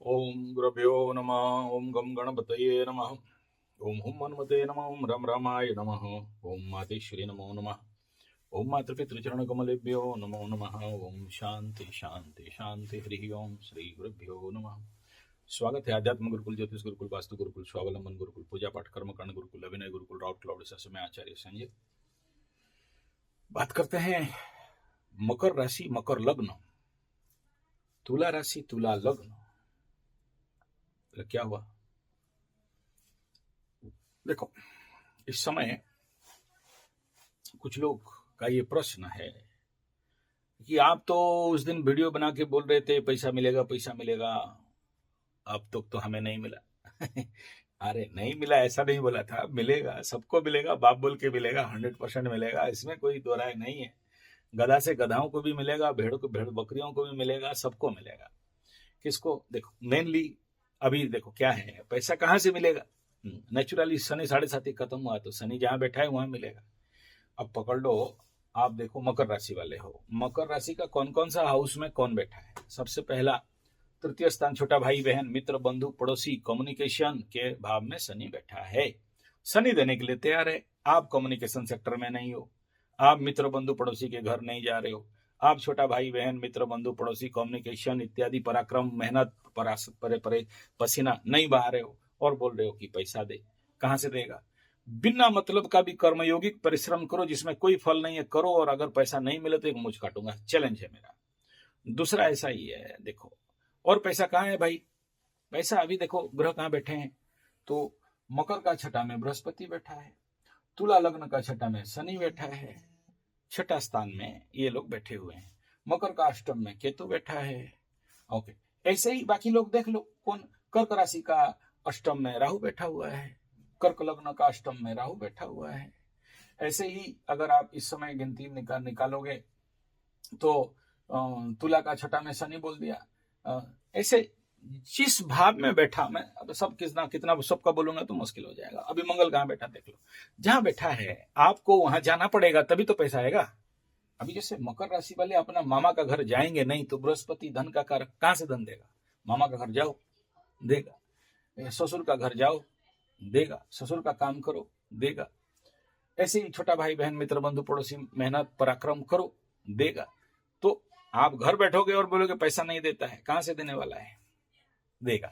ओम गुरुभ्यो नमः। ओम गम गणपतये नमः। ओम हुम हनुमते नमः। ओम रम रामाय नमः। ओम मातेश्वरी नमो नमः। ओम मातृपितृचरण कमलेभ्यो नमो नमः। ओम शांति शांति शांति। हरि ओम श्री गुरुभ्यो नमः। स्वागत है आध्यात्म गुरुकुल, ज्योतिष गुरुकुल, वास्तु गुरुकुल, स्वावलंबन गुरुकुल, पूजा पाठ कर्मकांड गुरुकुल, अभिनय गुरुकुल, राउट क्लाउड में आचार्य संजय। बात करते हैं मकर राशि, मकर लग्न, तुला राशि, तुला लग्न। तो क्या हुआ देखो, इस समय कुछ लोग का ये प्रश्न है कि आप तो उस दिन वीडियो बना के बोल रहे थे पैसा मिलेगा पैसा मिलेगा, अब तो हमें नहीं मिला। अरे नहीं मिला ऐसा नहीं बोला था, मिलेगा, सबको मिलेगा, बाप बोल के मिलेगा, 100% मिलेगा, इसमें कोई दो राय नहीं है। गधा से गधाओं को भी मिलेगा, भेड़ को भेड़ बकरियों को भी मिलेगा, सबको मिलेगा। किसको? देखो मेनली अभी देखो क्या है, पैसा कहाँ से मिलेगा। नेचुरली शनि 7.5 खत्म हुआ तो शनि जहां बैठा है वहां मिलेगा। अब पकड़ लो, आप देखो मकर राशि वाले हो, मकर राशि का कौन कौन सा हाउस में कौन बैठा है। सबसे पहला तृतीय स्थान, छोटा भाई बहन, मित्र, बंधु, पड़ोसी, कम्युनिकेशन के भाव में शनि बैठा है। शनि देने के लिए तैयार है। आप कम्युनिकेशन सेक्टर में नहीं हो, आप मित्र, बंधु, पड़ोसी के घर नहीं जा रहे हो, आप छोटा भाई बहन, मित्र, बंधु, पड़ोसी, कम्युनिकेशन इत्यादि पराक्रम, मेहनत, परे परे पसीना नहीं बहा रहे हो और बोल रहे हो कि पैसा दे। कहां से देगा? बिना मतलब का भी कर्मयोगिक परिश्रम करो जिसमें कोई फल नहीं है, करो, और अगर पैसा नहीं मिले तो एक मुझ काटूंगा, चैलेंज है मेरा। दूसरा ऐसा ही है, देखो और पैसा कहाँ है भाई? पैसा अभी देखो ग्रह कहाँ बैठे हैं, तो मकर का छठा में बृहस्पति बैठा है, तुला लग्न का छठा में शनि बैठा है, छठा स्थान में ये लोग बैठे हुए हैं। मकर का अष्टम में केतु बैठा है। ओके, ऐसे ही बाकी लोग देख लो, कौन? कर्क राशि का अष्टम में राहु बैठा हुआ है, कर्क लग्न का अष्टम में राहु बैठा हुआ है। ऐसे ही अगर आप इस समय गिनती निकालोगे तो तुला का छठा में शनि बोल दिया। ऐसे जिस भाव में बैठा, मैं अब सब कितना कितना सबका बोलूंगा तो मुश्किल हो जाएगा। अभी मंगल कहाँ बैठा देख लो, जहां बैठा है आपको वहां जाना पड़ेगा, तभी तो पैसा आएगा। अभी जैसे मकर राशि वाले अपना मामा का घर जाएंगे नहीं तो बृहस्पति धन का कारक, कहां से धन देगा? मामा का घर जाओ देगा, ससुर का घर जाओ देगा, ससुर का काम करो देगा। ऐसे ही छोटा भाई बहन, मित्र, बंधु, पड़ोसी, मेहनत, पराक्रम करो देगा। तो आप घर बैठोगे और बोलोगे पैसा नहीं देता है, कहां से देने वाला है? देगा।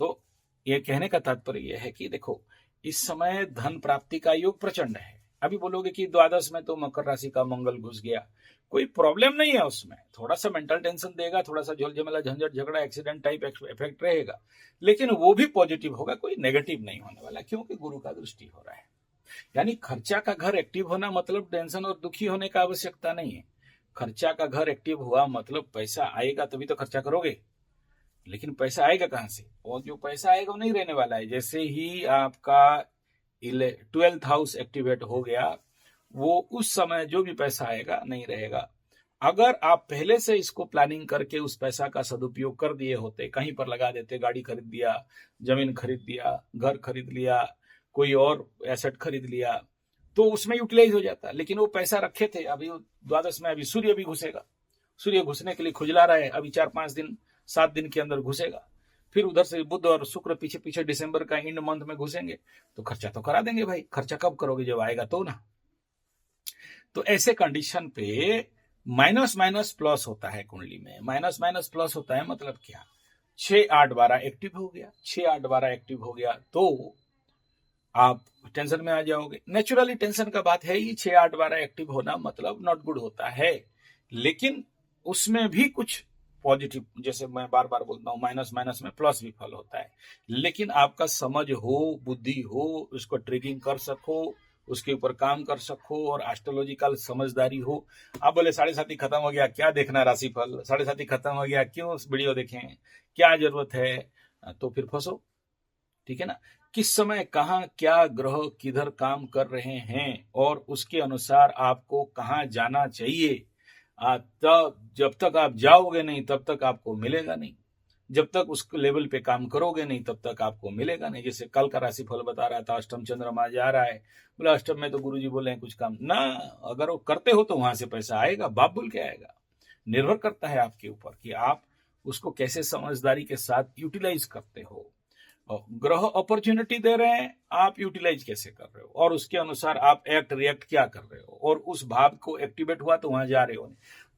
तो ये कहने का तात्पर्य यह है कि देखो इस समय धन प्राप्ति का योग प्रचंड है। अभी बोलोगे कि द्वादश में तो मकर राशि का मंगल घुस गया, कोई प्रॉब्लम नहीं है उसमें, थोड़ा सा मेंटल टेंशन देगा, थोड़ा सा झोल झमेला, झंझट, झगड़ा, एक्सीडेंट टाइप इफेक्ट रहेगा, लेकिन वो भी पॉजिटिव होगा, कोई नेगेटिव नहीं होने वाला, क्योंकि गुरु का दृष्टि हो रहा है। यानी खर्चा का घर एक्टिव होना मतलब टेंशन और दुखी होने का आवश्यकता नहीं है। खर्चा का घर एक्टिव हुआ मतलब पैसा आएगा तभी तो खर्चा करोगे, लेकिन पैसा आएगा कहां से? और जो पैसा आएगा वो नहीं रहने वाला है। जैसे ही आपका 12th हाउस एक्टिवेट हो गया, वो उस समय जो भी पैसा आएगा नहीं रहेगा। अगर आप पहले से इसको प्लानिंग करके उस पैसा का सदुपयोग कर दिए होते, कहीं पर लगा देते, गाड़ी खरीद दिया, जमीन खरीद दिया, घर खरीद लिया, कोई और एसेट खरीद लिया, तो उसमें यूटिलाइज हो जाता। लेकिन वो पैसा रखे थे, अभी द्वादश में अभी सूर्य भी घुसेगा, सूर्य घुसने के लिए खुजला रहा है, अभी 4-5 दिन 7 दिन के अंदर घुसेगा, फिर उधर से बुध और शुक्र पीछे पीछे दिसंबर का एंड मंथ में घुसेंगे, तो खर्चा तो करा देंगे भाई। खर्चा कब करोगे? जब आएगा तो ना। तो ऐसे कंडीशन पे माइनस माइनस प्लस होता है कुंडली में। माइनस माइनस प्लस होता है मतलब क्या? 6-8-12 एक्टिव हो गया, 6-8-12 एक्टिव हो गया तो आप टेंशन में आ जाओगे। नेचुरली टेंशन का बात है ही, 6-8-12 एक्टिव होना मतलब नॉट गुड होता है, लेकिन उसमें भी कुछ पॉजिटिव, जैसे मैं बार बार बोलता हूं, माइनस माइनस में प्लस भी फल होता है। लेकिन आपका समझ हो, बुद्धि हो, उसको ट्रिगिंग कर सको, उसके ऊपर काम कर सको, और एस्ट्रोलॉजिकल समझदारी हो। आप बोले 7.5 खत्म हो गया, क्या देखना राशिफल, 7.5 खत्म हो गया, क्यों वीडियो देखें, क्या जरूरत है? तो फिर फंसो, ठीक है ना। किस समय कहाँ क्या ग्रह किधर काम कर रहे हैं और उसके अनुसार आपको कहाँ जाना चाहिए, तब जब तक आप जाओगे नहीं तब तक आपको मिलेगा नहीं, जब तक उस लेवल पे काम करोगे नहीं तब तक आपको मिलेगा नहीं। जैसे कल का राशि फल बता रहा था, अष्टम चंद्रमा जा रहा है, बोला अष्टम में तो गुरुजी बोले हैं कुछ काम ना, अगर वो करते हो तो वहां से पैसा आएगा, बाप बोल के आएगा। निर्भर करता है आपके ऊपर कि आप उसको कैसे समझदारी के साथ यूटिलाइज करते हो। और ग्रह अपॉर्चुनिटी दे रहे हैं, आप यूटिलाइज कैसे कर रहे हो, और उसके अनुसार आप एक्ट रिएक्ट क्या कर रहे हो, और उस भाव को एक्टिवेट हुआ तो वहां जा रहे हो।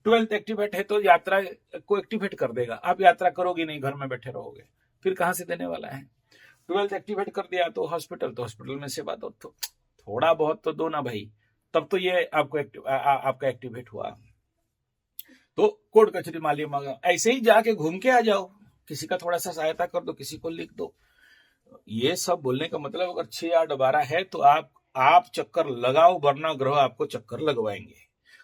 12th एक्टिवेट है तो यात्रा को एक्टिवेट कर देगा। आप यात्रा करोगे नहीं, घर में बैठे रहोगे, फिर कहां से देने वाला है। 12th एक्टिवेट कर दिया तो हॉस्पिटल में सेवा दो, तो थोड़ा बहुत तो दो ना भाई, तब तो ये आपको आपका एक्टिवेट हुआ। तो कोर्ट कचहरी माली मांगा, ऐसे ही जाके घूम के आ जाओ, किसी का थोड़ा सा सहायता कर दो, किसी को लिख दो। ये सब बोलने का मतलब अगर 6 8 12 है तो आप चक्कर लगाओ, वरना ग्रह आपको चक्कर लगवाएंगे,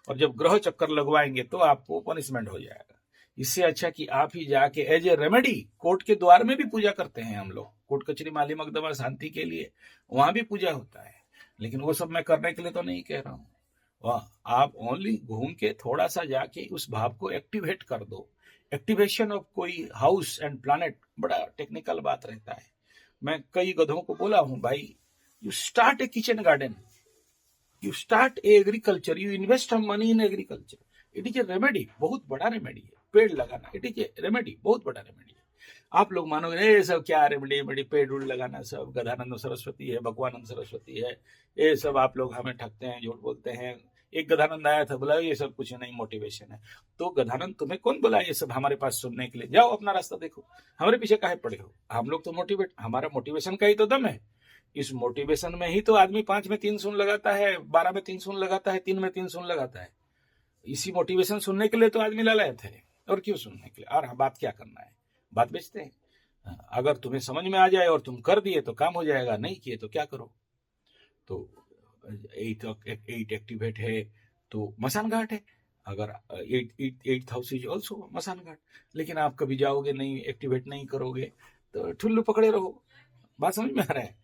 और जब ग्रह चक्कर लगवाएंगे तो आपको पनिशमेंट हो जाएगा। इससे अच्छा कि आप ही जाके एज ए रेमेडी, कोर्ट के द्वार में भी पूजा करते हैं हम लोग, कोर्ट कचहरी माली मकदमा शांति के लिए वहां भी पूजा होता है, लेकिन वो सब मैं करने के लिए तो नहीं कह रहा हूँ। वह आप ओनली घूम के थोड़ा सा जाके उस भाव को एक्टिवेट कर दो। एक्टिवेशन ऑफ कोई हाउस एंड प्लैनेट बड़ा टेक्निकल बात रहता है। मैं कई गधों को बोला हूं, भाई you start A kitchen garden, you start A agriculture, you invest money in agriculture, it is a remedy, बहुत बड़ा रेमेडी है पेड़ लगाना, इट इज ए रेमेडी, बहुत बड़ा रेमेडी है। आप लोग मानोगे ये सब क्या रेमेडी, पेड़ उड़ लगाना, सब गधानंद सरस्वती है, भगवानंद सरस्वती है, ये सब आप लोग हमें ठगते हैं, झूठ बोलते हैं। एक गधानंद आया था, बोला ये सब कुछ नहीं, मोटिवेशन है। तो गधानंद तुम्हें कौन बोला ये सब हमारे पास सुनने के लिए? जाओ अपना रास्ता देखो, हमारे पीछे काहे पड़े हो? हम लोग तो मोटिवेट, हमारा मोटिवेशन का ही तो दम है। इस मोटिवेशन में ही तो आदमी 5 में 3 सुन लगाता है, 12 में 3 सुन लगाता है, 3 में 3 सुन लगाता है। इसी मोटिवेशन सुनने के लिए तो आदमी लालायत है, और क्यों सुनने के लिए। और बात क्या करना है, बात बेचते हैं। अगर तुम्हें समझ में आ जाए और तुम कर दिए तो काम हो जाएगा, नहीं किए तो क्या करो। तो 8 एक्टिवेट है तो मसान घाट है, अगर 8th हाउस इज ऑल्सो मसान घाट, लेकिन आप कभी जाओगे नहीं, एक्टिवेट नहीं करोगे तो ठुल्लू पकड़े रहो। बात समझ में आ रहा है?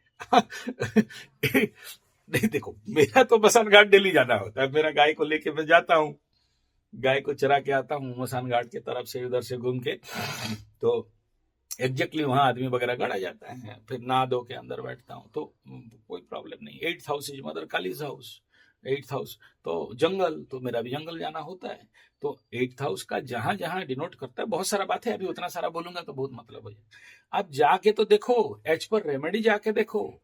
नहीं देखो, मेरा तो मसान घाट डेली जाना होता है, मेरा गाय को लेके मैं जाता हूँ, गाय को चरा के आता हूँ मसान घाट की तरफ से, उधर से घूम के, तो एग्जैक्टली वहां आदमी वगैरह गड़ा जाता है, फिर नहा धो के अंदर बैठता हूँ, तो कोई प्रॉब्लम नहीं। 8th house is mother kalij house, 8th house तो जंगल, तो मेरा भी जंगल जाना होता है। तो 8th हाउस का जहां जहां डिनोट करता है, बहुत सारा बात है, अभी उतना सारा बोलूंगा तो बहुत मतलब हो जाए। आप जाके तो देखो, एच पर रेमेडी जाके देखो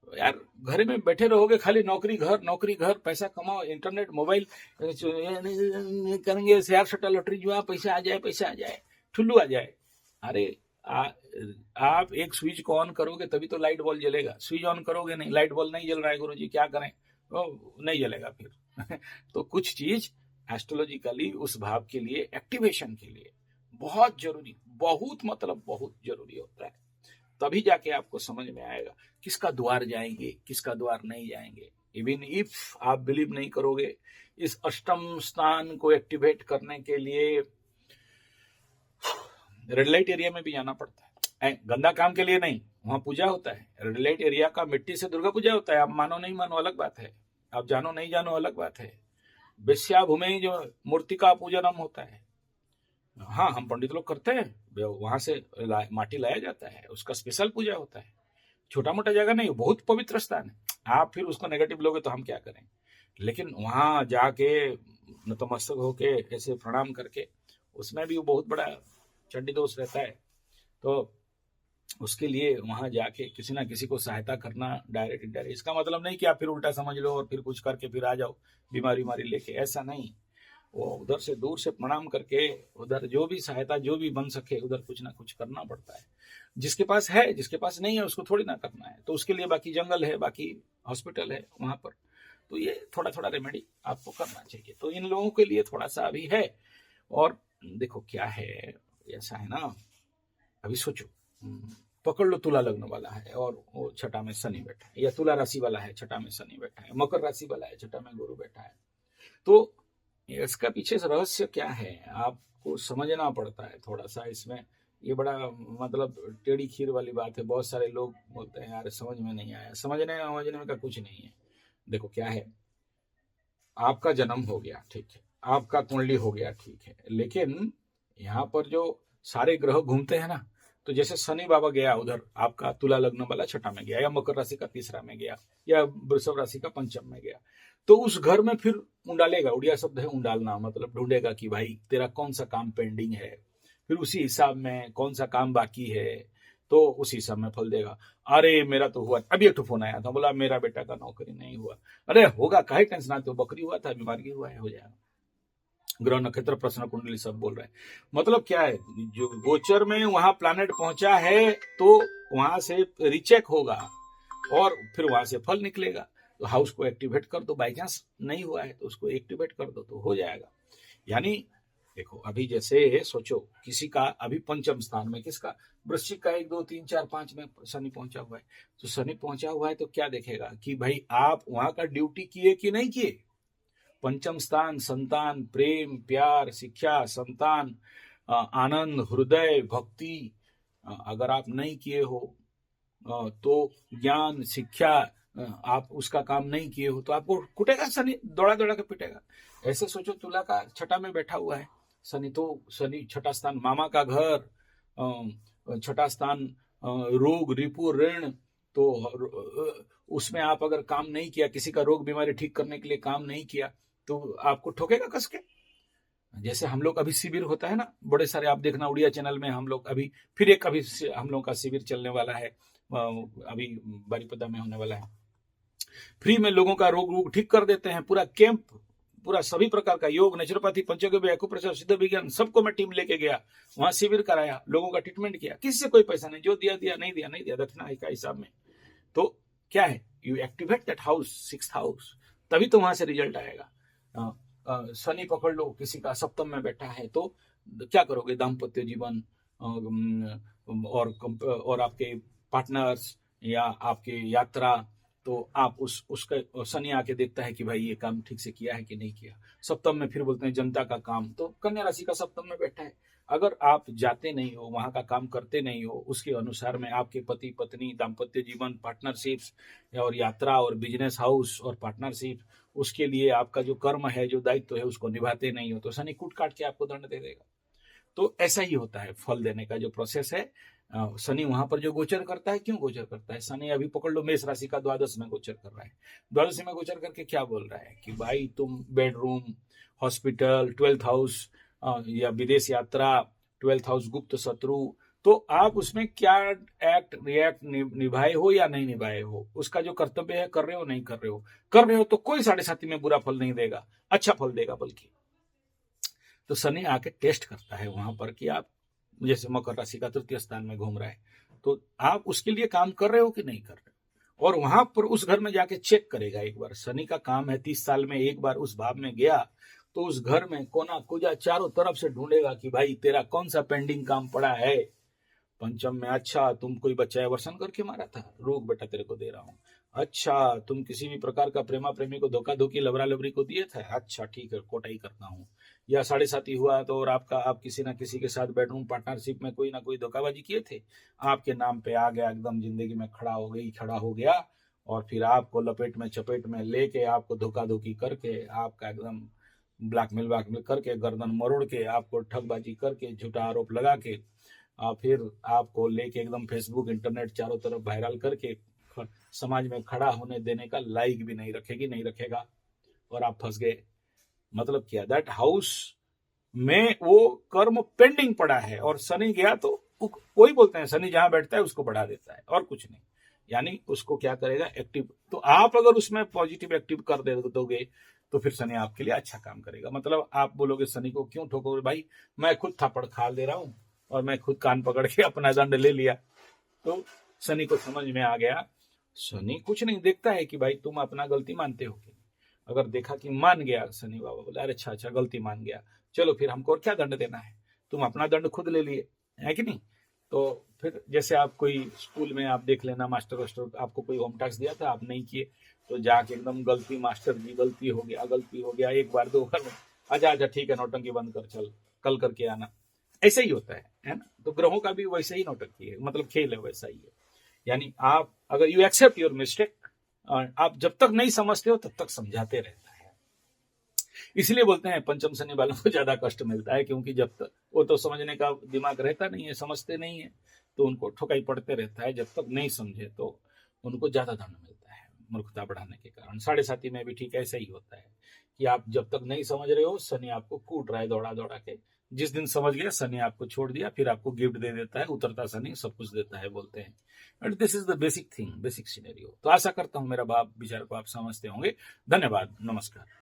यार। घर में बैठे रहोगे खाली नौकरी घर नौकरी घर, पैसा कमाओ, इंटरनेट मोबाइल करेंगे, शेयर सट्टा लॉटरी जुआ, पैसा आ जाए, ठुल्लू आ जाए। अरे आप एक स्विच को ऑन करोगे तभी तो लाइट बॉल जलेगा, स्विच ऑन करोगे नहीं, लाइट बॉल नहीं जल रहा है, गुरुजी क्या करें, नहीं जलेगा फिर। तो कुछ चीज एस्ट्रोलॉजिकली उस भाव के लिए, एक्टिवेशन के लिए बहुत जरूरी, बहुत मतलब बहुत जरूरी होता है। तभी जाके आपको समझ में आएगा किसका द्वार जाएंगे, किसका द्वार नहीं जाएंगे। इवन इफ आप बिलीव नहीं करोगे, इस अष्टम स्थान को एक्टिवेट करने के लिए रेड लाइट एरिया में भी जाना पड़ता है, गंदा काम के लिए नहीं, वहां पूजा होता है। रेड लाइट एरिया का मिट्टी से दुर्गा पूजा होता है, आप मानो नहीं मानो अलग बात है, आप जानो नहीं जानो अलग बात है। बेस्या भूमि जो मूर्ति का पूजनम होता है, हाँ हम पंडित लोग करते हैं, वहां से माटी लाया जाता है, उसका स्पेशल पूजा होता है। छोटा मोटा जगह नहीं, बहुत पवित्र स्थान है। आप फिर उसको नेगेटिव लोगे तो हम क्या करें, लेकिन वहां जाके नतमस्तक होके ऐसे प्रणाम करके, उसमें भी वो बहुत बड़ा चंडी दोष रहता है। तो उसके लिए वहां जाके किसी ना किसी को सहायता करना, डायरेक्ट इनडायरेक्ट। इसका मतलब नहीं कि आप फिर उल्टा समझ लो और फिर कुछ करके फिर आ जाओ बीमारी लेके, ऐसा नहीं। वो उधर से दूर से प्रणाम करके, उधर जो भी सहायता जो भी बन सके, उधर कुछ ना कुछ करना पड़ता है। जिसके पास है, जिसके पास नहीं है उसको थोड़ी ना करना है। तो उसके लिए बाकी जंगल है, बाकी हॉस्पिटल है वहां पर, तो ये थोड़ा थोड़ा रेमेडी आपको करना चाहिए। तो इन लोगों के लिए थोड़ा सा अभी है। और देखो क्या है, ऐसा है ना, अभी सोचो, पकड़ लो तुला लग्न वाला है और वो छठा में शनि बैठा है, या तुला राशि वाला है छठा में शनि बैठा है, मकर राशि वाला है छठा में गुरु बैठा है। तो इसका पीछे रहस्य क्या है, आपको समझना पड़ता है थोड़ा सा इसमें। ये बड़ा मतलब टेढ़ी खीर वाली बात है, बहुत सारे लोग बोलते हैं यार समझ में नहीं आया। समझने का कुछ नहीं है। देखो क्या है, आपका जन्म हो गया, ठीक है, आपका कुंडली हो गया, ठीक है, लेकिन यहाँ पर जो सारे ग्रह घूमते हैं ना, तो जैसे शनि बाबा गया उधर आपका तुला लग्न वाला छठा में गया, या मकर राशि का तीसरा में गया, या वृषभ राशि का पंचम में गया, तो उस घर में फिर उंडालेगा। उड़िया शब्द है उंडालना, मतलब ढूंढेगा कि भाई तेरा कौन सा काम पेंडिंग है, फिर उसी हिसाब में कौन सा काम बाकी है तो उसी हिसाब में फल देगा। अरे मेरा तो हुआ, अभी एक तो फोन आया था, बोला मेरा बेटा का नौकरी नहीं हुआ। अरे होगा, काहे टेंशन आते हो, बकरी हुआ था, बीमारी हुआ है, हो जाएगा। ग्रह नक्षत्र प्रश्न कुंडली सब बोल रहे हैं। मतलब क्या है, जो गोचर में वहां प्लैनेट पहुंचा है तो वहां से रिचेक होगा और फिर वहां से फल निकलेगा। तो हाउस को एक्टिवेट कर दो, बाई चांस नहीं हुआ है तो उसको एक्टिवेट कर दो तो हो जाएगा। यानी देखो, अभी जैसे सोचो किसी का अभी पंचम स्थान में, किसका, वृश्चिक का 1 2 3 4 5 में शनि पहुंचा हुआ है। तो शनि पहुंचा हुआ है तो क्या देखेगा कि भाई आप वहां का ड्यूटी किए कि नहीं किए। पंचम स्थान संतान, प्रेम, प्यार, शिक्षा, संतान, आनंद, हृदय, भक्ति, अगर आप नहीं किए हो तो ज्ञान, शिक्षा, आप उसका काम नहीं किए हो तो आपको कुटेगा शनि, दौड़ा दौड़ा के पिटेगा। ऐसे सोचो तुला का छठा में बैठा हुआ है शनि, तो शनि छठा स्थान मामा का घर, छठा स्थान रोग, रिपु, ऋण, तो उसमें आप अगर काम नहीं किया, किसी का रोग बीमारी ठीक करने के लिए काम नहीं किया तो आपको ठोकेगा कस के। जैसे हम लोग अभी शिविर होता है ना, बड़े सारे, आप देखना उड़िया चैनल में हम लोग अभी फिर एक अभी हम लोग का शिविर चलने वाला है, अभी बारीपदा में होने वाला है। फ्री में लोगों का रोग रोग ठीक कर देते हैं, पूरा कैंप, पूरा सभी प्रकार का योग, नेचुरोपैथी, पंचगव्य, एक्यूप्रेशर, सिद्ध विज्ञान, सबको मैं टीम लेके गया वहां, शिविर कराया, लोगों का ट्रीटमेंट किया, किसी से कोई पैसा नहीं, जो दिया दिया, नहीं दिया नहीं दिया, दक्षिणा का हिसाब में। तो क्या है, you activate that house, 6th house, तभी तो वहां से रिजल्ट आएगा। शनि पकड़ लो, किसी का सप्तम में बैठा है तो क्या करोगे, दाम्पत्य जीवन और आपके पार्टनर्स या आपके यात्रा, तो आप उसका शनि आके देखता है कि भाई ये काम ठीक से किया है कि नहीं किया। सप्तम में फिर बोलते हैं जनता का काम, तो कन्या राशि का सप्तम में बैठा है। अगर आप जाते नहीं हो, वहां का काम करते नहीं हो, उसके अनुसार में आपके पति पत्नी, दाम्पत्य जीवन, पार्टनरशिप्स और यात्रा और बिजनेस हाउस और पार्टनरशिप, उसके लिए आपका जो कर्म है, जो दायित्व है, उसको निभाते नहीं हो तो शनि कूट काट के आपको दंड दे देगा। तो ऐसा ही होता है फल देने का जो प्रोसेस है। शनि वहां पर जो गोचर करता है, क्यों गोचर करता है, शनि अभी पकड़ लो मेष राशि का द्वादश में गोचर कर रहा है। द्वादश में गोचर करके क्या बोल रहा है कि भाई तुम बेडरूम, हॉस्पिटल, 12th हाउस या विदेश यात्रा, 12th हाउस गुप्त शत्रु, तो आप उसमें क्या एक्ट रिएक्ट निभाए हो या नहीं निभाए हो, उसका जो कर्तव्य है कर रहे हो नहीं कर रहे हो। कर रहे हो तो कोई 7.5 में बुरा फल नहीं देगा, अच्छा फल देगा बल्कि। तो शनि आके टेस्ट करता है वहां पर कि आप, जैसे मकर राशि का 3य स्थान में घूम रहा है तो आप उसके लिए काम कर रहे हो कि नहीं कर रहे हो, और वहां पर उस घर में जाके चेक करेगा एक बार। शनि का काम है 30 साल में एक बार उस भाव में गया तो उस घर में कोना कुजा चारों तरफ से ढूंढेगा कि भाई तेरा कौन सा पेंडिंग काम पड़ा है। पंचम में, अच्छा तुम कोई बच्चा एवर्सन करके मारा था, रोग बेटा तेरे को दे रहा हूँ। अच्छा तुम किसी भी प्रकार का प्रेमा प्रेमी को धोखा धोखी लवरा लवरी को दिए थे, अच्छा ठीक है कोटाई करता हूँ। या 7.5 हुआ तो और आप किसी ना किसी के साथ बेडरूम पार्टनरशिप में कोई ना कोई धोखाबाजी किए थे, आपके नाम पे आ गया, एकदम जिंदगी में खड़ा हो गया और फिर आपको लपेट में चपेट में लेके, आपको धोखा धोखी करके, आपका एकदम ब्लैकमेल करके, गर्दन मरोड़ के, आपको ठगबाजी करके, झूठा आरोप लगा के, फिर आपको लेके एकदम फेसबुक इंटरनेट चारों तरफ वायरल करके समाज में खड़ा होने देने का लायक भी नहीं रखेगा और आप फंस गए। मतलब क्या, दैट हाउस में वो कर्म पेंडिंग पड़ा है और शनि गया तो कोई बोलते हैं शनि जहां बैठता है उसको बढ़ा देता है और कुछ नहीं, यानी उसको क्या करेगा, एक्टिव। तो आप अगर उसमें पॉजिटिव एक्टिव कर दोगे तो फिर शनि आपके लिए अच्छा काम करेगा। मतलब आप बोलोगे शनि को क्यों ठोकोगे, भाई मैं खुद थप्पड़ खा दे रहा हूं और मैं खुद कान पकड़ के अपना दंड ले लिया। तो शनि को समझ में आ गया, शनि कुछ नहीं देखता है कि भाई तुम अपना गलती मानते हो कि, अगर देखा कि मान गया शनि बाबा, बोले अरे अच्छा गलती मान गया, चलो फिर हमको और क्या दंड देना है, तुम अपना दंड खुद ले लिए, है कि नहीं। तो फिर जैसे आप कोई स्कूल में आप देख लेना, मास्टर वास्टर आपको कोई होम टास्क दिया था, आप नहीं किए, तो जाके एकदम गलती, मास्टर जी गलती हो गया, एक बार 2 बार, अच्छा ठीक है नौटंकी बंद कर, चल कल करके आना। ऐसा ही होता है ना। तो ग्रहों का भी वैसा ही नौटंकी है, मतलब खेल है वैसा ही है। यानी आप अगर यू एक्सेप्ट योर मिस्टेक, आप जब तक नहीं समझते हो तब तक समझाते रहता है। इसलिए बोलते हैं पंचम शनि वालों को ज्यादा कष्ट मिलता है, क्योंकि जब तक वो तो समझने का दिमाग रहता नहीं है, समझते नहीं है, तो उनको ठोकाई पड़ते रहता है। जब तक नहीं समझे तो उनको ज्यादा दंड मिलता है, मूर्खता बढ़ाने के कारण। 7.5 में भी ठीक ऐसा ही होता है कि आप जब तक नहीं समझ रहे हो, शनि आपको कूट रहा है दौड़ा दौड़ा के, जिस दिन समझ गया शनि आपको छोड़ दिया, फिर आपको गिफ्ट दे देता है, उतरता शनि सब कुछ देता है बोलते हैं। But this is the basic thing, basic scenario. तो आशा करता हूं मेरा भाव विचार को आप समझते होंगे। धन्यवाद, नमस्कार।